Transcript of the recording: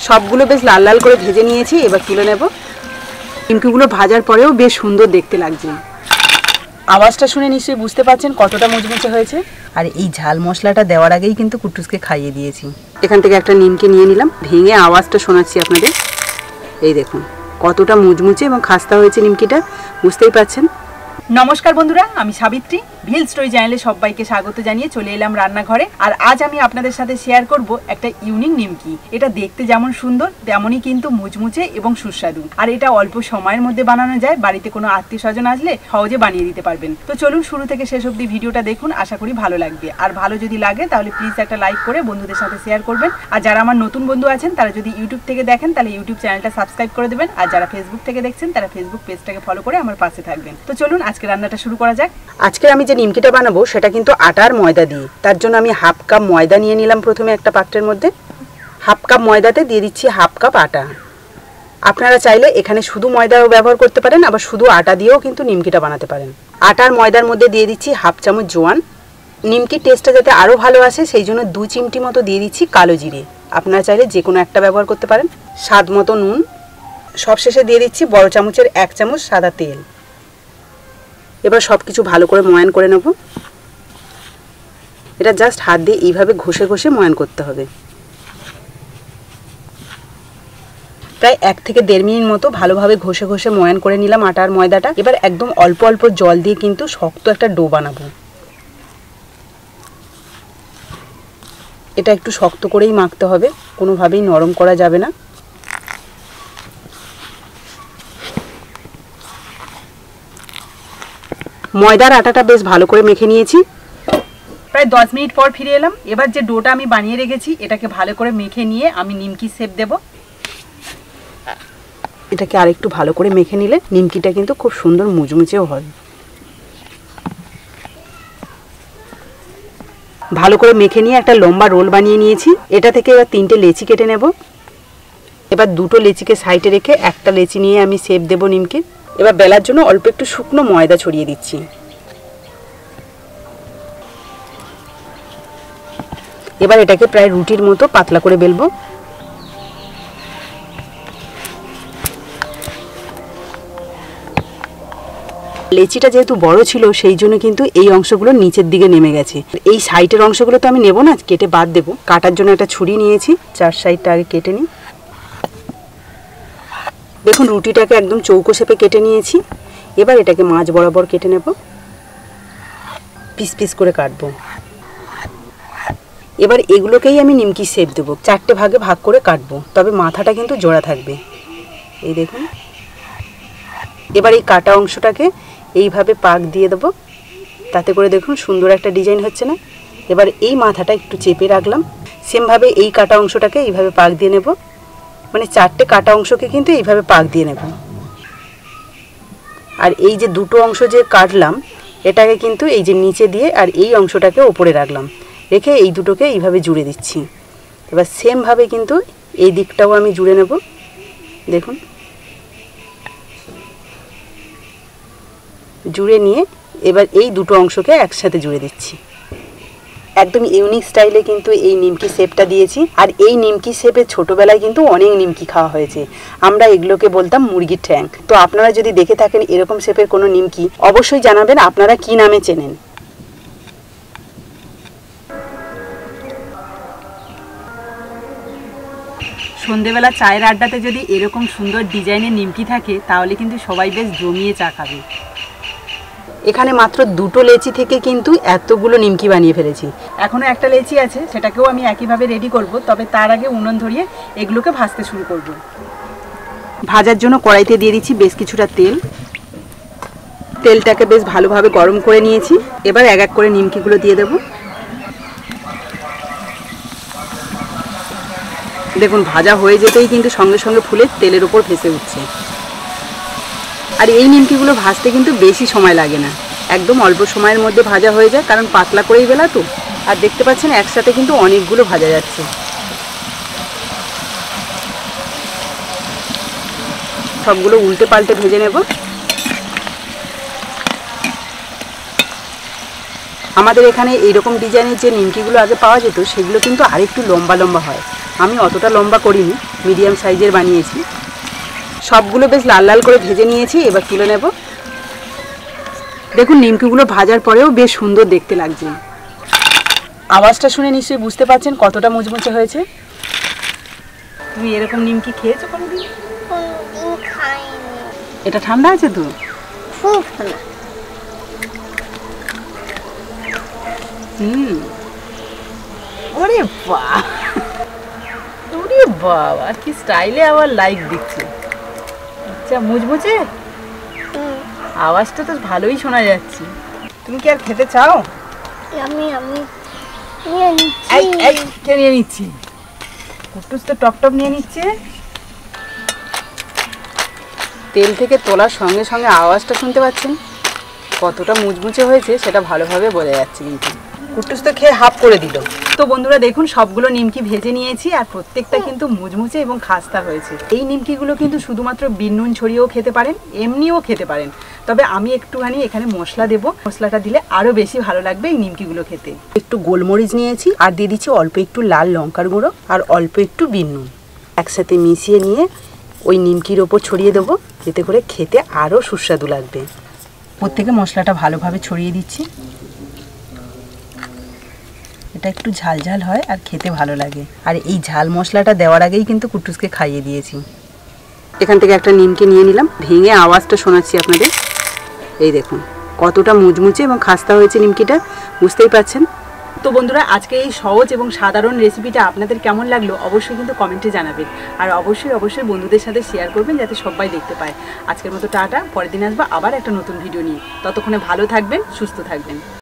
সবগুলো বেশ লাল লাল করে ভেজে নিয়েছি, এবার তুলে নেব। নিমকিগুলো ভাজার পরেও বেশ সুন্দর দেখতে লাগছে। আওয়াজটা শুনে নিশ্চয়ই বুঝতে পারছেন কতটা মুচমুচে হয়েছে। আর এই ঝাল মশলাটা দেওয়ার আগেই কিন্তু কুট্টুসকে খাইয়ে দিয়েছি। এখান থেকে একটা নিমকি নিয়ে নিলাম, ভেঙে আওয়াজটা শোনাচ্ছি আপনাদের। এই দেখুন কতটা মুচমুচে এবং খাস্তা হয়েছে নিমকিটা, বুঝতেই পারছেন। নমস্কার বন্ধুরা, আমি সাবিত্রী। ভিলস্টোরি চ্যানেলে সবাইকে স্বাগত জানিয়ে চলে এলাম রান্নাঘরে। আর আজ আমি আপনাদের সাথে শেয়ার করব একটা ইউনিক নিমকি। এটা দেখতে যেমন সুন্দর তেমনই কিন্তু মুচমুচে এবং সুস্বাদু। আর এটা অল্প সময়ের মধ্যে বানানো যায়, বাড়িতে কোনো আত্মীয় স্বজন আসলে সহজে বানিয়ে দিতে পারবেন। তো চলুন শুরু থেকে শেষ অবধি ভিডিওটা দেখুন, আশা করি ভালো লাগবে। আর ভালো যদি লাগে তাহলে প্লিজ একটা লাইক করে বন্ধুদের সাথে শেয়ার করবেন। আর যারা আমার নতুন বন্ধু আছেন তারা যদি ইউটিউব থেকে দেখেন তাহলে ইউটিউব চ্যানেলটা সাবস্ক্রাইব করে দেবেন। আর যারা ফেসবুক থেকে দেখছেন তারা ফেসবুক পেজটাকে ফলো করে আমার পাশে থাকবেন। তো চলুন আজকে রান্নাটা শুরু করা যাক। আজকে আমি যে নিমকিটা বানাবো সেটা কিন্তু আটার ময়দা দিয়ে। তার জন্য আমি হাফ কাপ ময়দা নিয়ে নিলাম প্রথমে একটা পাত্রের মধ্যে। হাফ কাপ ময়দাতে দিয়ে দিচ্ছি হাফ কাপ আটা। আপনারা চাইলে এখানে শুধু ময়দাও ব্যবহার করতে পারেন, আবার শুধু আটা দিয়েও কিন্তু নিমকিটা বানাতে পারেন। আটার ময়দার মধ্যে দিয়ে দিচ্ছি হাফ চামচ জোয়ান। নিমকির টেস্টটা যাতে আরও ভালো আসে সেই জন্য 2 চিমটি মতো দিয়ে দিচ্ছি কালো জিরে। আপনারা চাইলে যে কোনো একটা ব্যবহার করতে পারেন। স্বাদ মতো নুন। সবশেষে দিয়ে দিচ্ছি বড় চামচের 1 চামচ সাদা তেল। এবার সব কিছু ভালো করে ময়ান করে নেব। এটা জাস্ট হাত দিয়ে এইভাবে ঘষে ঘষে ময়ান করতে হবে। প্রায় 1 থেকে 1.5 মিনিট মতো ভালোভাবে ঘষে ঘষে ময়ান করে নিলাম আটার ময়দাটা। এবার একদম অল্প অল্প জল দিয়ে কিন্তু শক্ত একটা ডো বানাবো। এটা একটু শক্ত করেই মাখতে হবে, কোনোভাবেই নরম করা যাবে না। ময়দার আটাটা বেশ ভালো করে মেখে নিয়েছি। প্রায় 10 মিনিট পর ফিরে এলাম। এবার যে ডোটা আমি বানিয়ে রেখেছি এটাকে ভালো করে মেখে নিয়ে আমি নিমকি শেপ দেব। এটাকে আরেকটু ভালো করে মেখে নিলে নিমকিটা কিন্তু খুব সুন্দর মুচমুচেও হয়। ভালো করে মেখে নিয়ে একটা লম্বা রোল বানিয়ে নিয়েছি। এটা থেকে এবার 3টে লেচি কেটে নেব। এবার 2টো লেচিকে সাইডে রেখে একটা লেচি নিয়ে আমি শেপ দেব নিমকির। এবার বেলার জন্য অল্প একটু শুকনো ময়দা ছড়িয়ে দিচ্ছি। এবার এটাকে প্রায় রুটির মতো পাতলা করে বেলবো। লেচিটা যেহেতু বড় ছিল সেই জন্য কিন্তু এই অংশগুলো নিচের দিকে নেমে গেছে। এই সাইডের অংশগুলো তো আমি নেব না, কেটে বাদ দেবো। কাটার জন্য একটা ছুরি নিয়েছি, 4 সাইডটা আগে কেটে নিই। দেখুন রুটিটাকে একদম চৌকো শেপে কেটে নিয়েছি। এবার এটাকে মাঝ বরাবর কেটে নেব, পিস পিস করে কাটবো। এবার এগুলোকেই আমি নিমকি শেপ দেবো। 4টে ভাগে ভাগ করে কাটবো, তবে মাথাটা কিন্তু জোড়া থাকবে। এই দেখুন। এবার এই কাটা অংশটাকে এইভাবে পাক দিয়ে দেবো, তাতে করে দেখুন সুন্দর একটা ডিজাইন হচ্ছে না। এবার এই মাথাটা একটু চেপে রাখলাম। সেমভাবে এই কাটা অংশটাকে এইভাবে পাক দিয়ে নেব, মানে 4টে কাটা অংশকে কিন্তু এইভাবে পাক দিয়ে নেব। আর এই যে 2টো অংশ যে কাটলাম এটাকে কিন্তু এই যে নিচে দিয়ে আর এই অংশটাকে ওপরে রাখলাম, রেখে এই দুটোকে এইভাবে জুড়ে দিচ্ছি। এবার সেমভাবে কিন্তু এই দিকটাও আমি জুড়ে নেব। দেখুন জুড়ে নিয়ে এবার এই 2টো অংশকে একসাথে জুড়ে দিচ্ছি। একদম ইউনিক স্টাইলে কিন্তু এই নিমকি শেপটা দিয়েছি। আর এই নিমকি শেপে ছোটোবেলায় কিন্তু অনেক নিমকি খাওয়া হয়েছে। আমরা এগুলোকে বলতাম মুরগির ঠ্যাং। তো আপনারা যদি দেখে থাকেন এরকম শেপের কোনো নিমকি অবশ্যই জানাবেন আপনারা কি নামে চেনেন। সন্ধেবেলা চায়ের আড্ডাতে যদি এরকম সুন্দর ডিজাইনের নিমকি থাকে তাহলে কিন্তু সবাই বেশ জমিয়ে চা খাবে। এখানে মাত্র 2টো লেচি থেকে কিন্তু এতগুলো নিমকি বানিয়ে ফেলেছি। এখনও একটা লেচি আছে, সেটাকেও আমি একইভাবে রেডি করব। তবে তার আগে উনুন ধরিয়ে এগুলোকে ভাজতে শুরু করব। ভাজার জন্য কড়াইতে দিয়ে দিচ্ছি বেশ কিছুটা তেল। তেলটাকে বেশ ভালোভাবে গরম করে নিয়েছি। এবার এক এক করে নিমকিগুলো দিয়ে দেব। দেখুন ভাজা হয়ে যেতেই কিন্তু সঙ্গে সঙ্গে ফুলে তেলের উপর ভেসে উঠছে। আর এই নিমকিগুলো ভাজতে কিন্তু বেশি সময় লাগে না, একদম অল্প সময়ের মধ্যে ভাজা হয়ে যায়, কারণ পাতলা করেই বেলা তো। আর দেখতে পাচ্ছেন একসাথে কিন্তু অনেকগুলো ভাজা যাচ্ছে। সবগুলো উল্টে পাল্টে ভেজে নেব। আমাদের এখানে এইরকম ডিজাইনের যে নিমকিগুলো আগে পাওয়া যেত সেগুলো কিন্তু আরেকটু লম্বা লম্বা হয়। আমি অতটা লম্বা করিনি, মিডিয়াম সাইজের বানিয়েছি। সবগুলো বেশ লাল লাল করে ভেজে নিয়েছি, এবার তুলে নেব। দেখুন নিমকিগুলো ভাজার পরেও বেশ সুন্দর দেখতে লাগছে। আওয়াজটা শুনে নিশ্চয়ই বুঝতে পারছেন কতটা মুচমুচে হয়েছে। তুমি এরকম নিমকি খেয়েছো কোনোদিন? এটা ঠান্ডা আছে তো? খুব ঠান্ডা। ওরে বাহ, ওরে বাবা, কি স্টাইলে আবার লাইক দিচ্ছে। আচ্ছা, মুচমুচে, আওয়াজটা তো ভালোই শোনা যাচ্ছে। তুমি কি আর খেতে চাও? আমি নিয়ে নিচ্ছি। কে নিয়ে নিচ্ছি? কুটুস তো টপ টপ নিয়ে নিচ্ছে। তেল থেকে তোলার সঙ্গে সঙ্গে আওয়াজটা শুনতে পাচ্ছেন, কতটা মুচমুচে হয়েছে সেটা ভালোভাবে বোঝা যাচ্ছে। কিন্তু কুটুস তো খেয়ে হাফ করে দিল। তো বন্ধুরা দেখুন, সবগুলো নিমকি ভেজে নিয়েছি আর প্রত্যেকটা কিন্তু মুচমুচে এবং খাস্তা হয়েছে। এই নিমকিগুলো কিন্তু শুধুমাত্র বিন নুন ছড়িয়েও খেতে পারেন, এমনিও খেতে পারেন। তবে আমি একটুখানি এখানে মশলা দেবো, মশলাটা দিলে আরও বেশি ভালো লাগবে এই নিমকিগুলো খেতে। একটু গোলমরিচ নিয়েছি আর দিয়ে দিচ্ছি অল্প একটু লাল লঙ্কার গুঁড়ো আর অল্প একটু বিন নুন। একসাথে মিশিয়ে নিয়ে ওই নিমকির ওপর ছড়িয়ে দেবো, এতে করে খেতে আরও সুস্বাদু লাগবে। প্রত্যেকে মশলাটা ভালোভাবে ছড়িয়ে দিচ্ছি। এটা একটু ঝাল ঝাল হয় আর খেতে ভালো লাগে। আর এই ঝাল মশলাটা দেওয়ার আগেই কিন্তু কুটুসকে খাইয়ে দিয়েছি। এখান থেকে একটা নিমকি নিয়ে নিলাম, ভেঙে আওয়াজটা শোনাচ্ছি আপনাদের। এই দেখুন কতটা মুচমুচে এবং খাস্তা হয়েছে নিমকিটা, বুঝতেই পারছেন। তো বন্ধুরা, আজকে এই সহজ এবং সাধারণ রেসিপিটা আপনাদের কেমন লাগলো অবশ্যই কিন্তু কমেন্টে জানাবেন। আর অবশ্যই বন্ধুদের সাথে শেয়ার করবেন যাতে সবাই দেখতে পায়। আজকের মতো টাটা, পরের দিন আসবো আবার একটা নতুন ভিডিও নিয়ে। ততক্ষণে ভালো থাকবেন, সুস্থ থাকবেন।